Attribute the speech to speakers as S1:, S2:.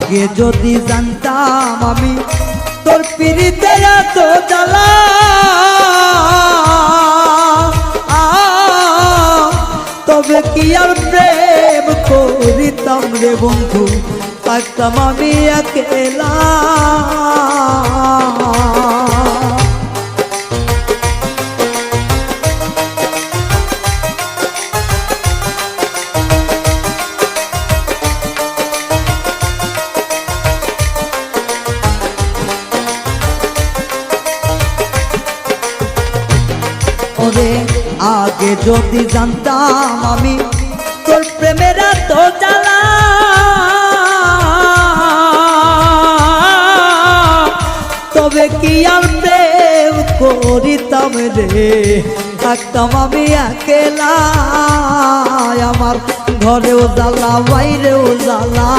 S1: আগে যদি জানতাম আমি তোর পিরিতে এত জ্বালা, তবে কি আর প্রেম করিতাম রে বন্ধু, থাকতাম আমি একেলা। ওরে আগে যদি জানতাম আমি তোর প্রেমের এত জ্বালা, তবে কি আর প্রেম করিতাম রে, থাকতাম আমি একেলা। আমার ঘরেও জ্বালা বাইরেও জ্বালা,